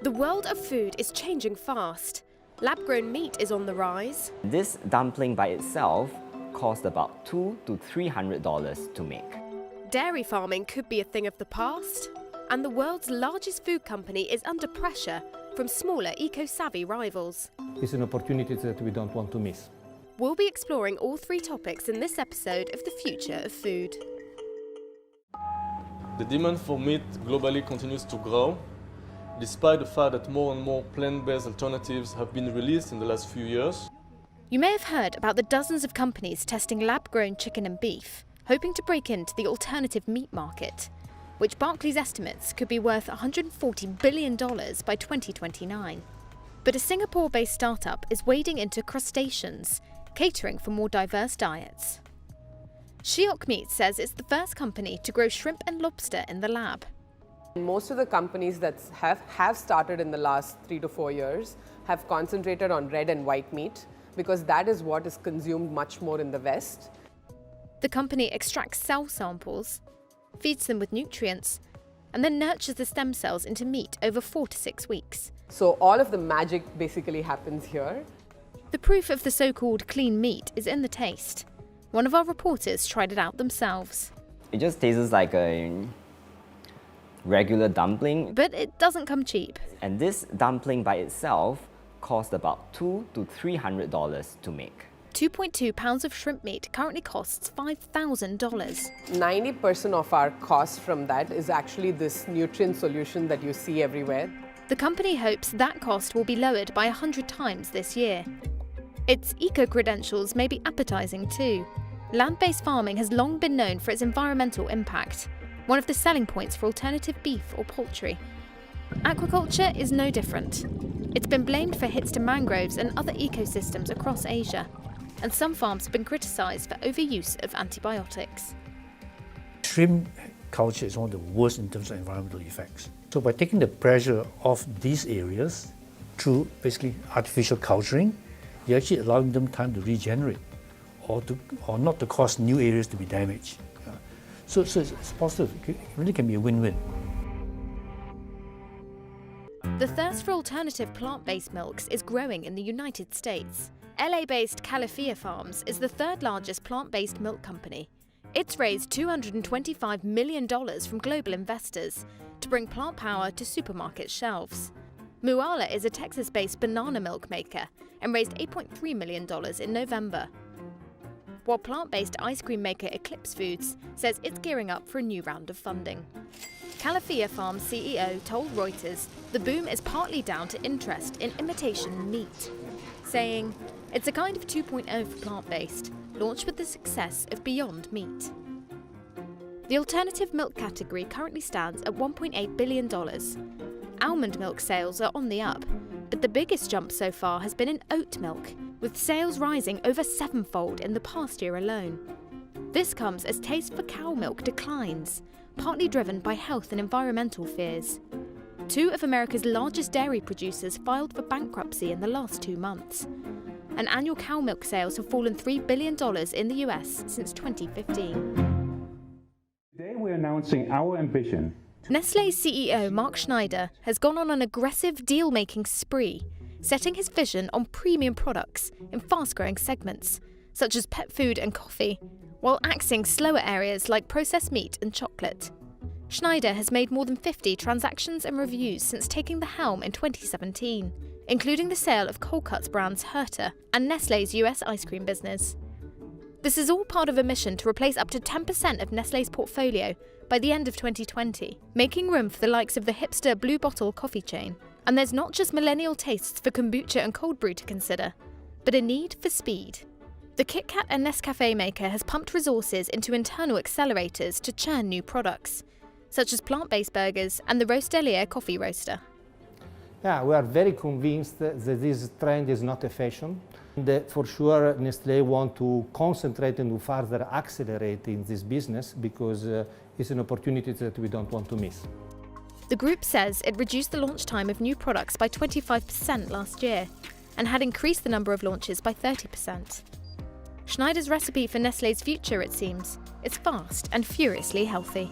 The world of food is changing fast. Lab-grown meat is on the rise. This dumpling by itself cost about $200 to $300 to make. Dairy farming could be a thing of the past. And the world's largest food company is under pressure from smaller eco-savvy rivals. It's an opportunity that we don't want to miss. We'll be exploring all three topics in this episode of The Future of Food. The demand for meat globally continues to grow, despite the fact that more and more plant-based alternatives have been released in the last few years. You may have heard about the dozens of companies testing lab-grown chicken and beef, hoping to break into the alternative meat market, which Barclays estimates could be worth $140 billion by 2029. But a Singapore-based startup is wading into crustaceans, catering for more diverse diets. Shiok Meat says it's the first company to grow shrimp and lobster in the lab. Most of the companies that have started in the last 3 to 4 years have concentrated on red and white meat because that is what is consumed much more in the West. The company extracts cell samples, feeds them with nutrients, and then nurtures the stem cells into meat over 4 to 6 weeks. So all of the magic basically happens here. The proof of the so-called clean meat is in the taste. One of our reporters tried it out themselves. It just tastes like a regular dumpling. But it doesn't come cheap. And this dumpling by itself cost about $200 to $300 to make. 2.2 pounds of shrimp meat currently costs $5,000. 90% of our cost from that is actually this nutrient solution that you see everywhere. The company hopes that cost will be lowered by 100 times this year. Its eco-credentials may be appetizing too. Land-based farming has long been known for its environmental impact, one of the selling points for alternative beef or poultry. Aquaculture is no different. It's been blamed for hits to mangroves and other ecosystems across Asia, and some farms have been criticised for overuse of antibiotics. Shrimp culture is one of the worst in terms of environmental effects. So by taking the pressure off these areas through basically artificial culturing, you're actually allowing them time to regenerate or not to cause new areas to be damaged. So it's positive. It really can be a win-win. The thirst for alternative plant-based milks is growing in the United States. LA-based Califia Farms is the third largest plant-based milk company. It's raised $225 million from global investors to bring plant power to supermarket shelves. Mooala is a Texas-based banana milk maker and raised $8.3 million in November. While plant-based ice cream maker Eclipse Foods says it's gearing up for a new round of funding. Califia Farms CEO told Reuters the boom is partly down to interest in imitation meat, saying, "It's a kind of 2.0 for plant-based, launched with the success of Beyond Meat." The alternative milk category currently stands at $1.8 billion. Almond milk sales are on the up, but the biggest jump so far has been in oat milk, with sales rising over 7-fold in the past year alone. This comes as taste for cow milk declines, partly driven by health and environmental fears. 2 of America's largest dairy producers filed for bankruptcy in the last 2 months. And annual cow milk sales have fallen $3 billion in the US since 2015. Today we're announcing our ambition. Nestle's CEO Mark Schneider has gone on an aggressive deal-making spree, setting his vision on premium products in fast-growing segments, such as pet food and coffee, while axing slower areas like processed meat and chocolate. Schneider has made more than 50 transactions and reviews since taking the helm in 2017, including the sale of Cold Cuts brands Herta and Nestle's US ice cream business. This is all part of a mission to replace up to 10% of Nestle's portfolio by the end of 2020, making room for the likes of the hipster Blue Bottle coffee chain. And there's not just millennial tastes for kombucha and cold brew to consider, but a need for speed. The Kit Kat and Nescafe maker has pumped resources into internal accelerators to churn new products, such as plant-based burgers and the Roastelia coffee roaster. Yeah, we are very convinced that this trend is not a fashion. And for sure, Nestlé want to concentrate and to further accelerate in this business because it's an opportunity that we don't want to miss. The group says it reduced the launch time of new products by 25% last year and had increased the number of launches by 30%. Schneider's recipe for Nestlé's future, it seems, is fast and furiously healthy.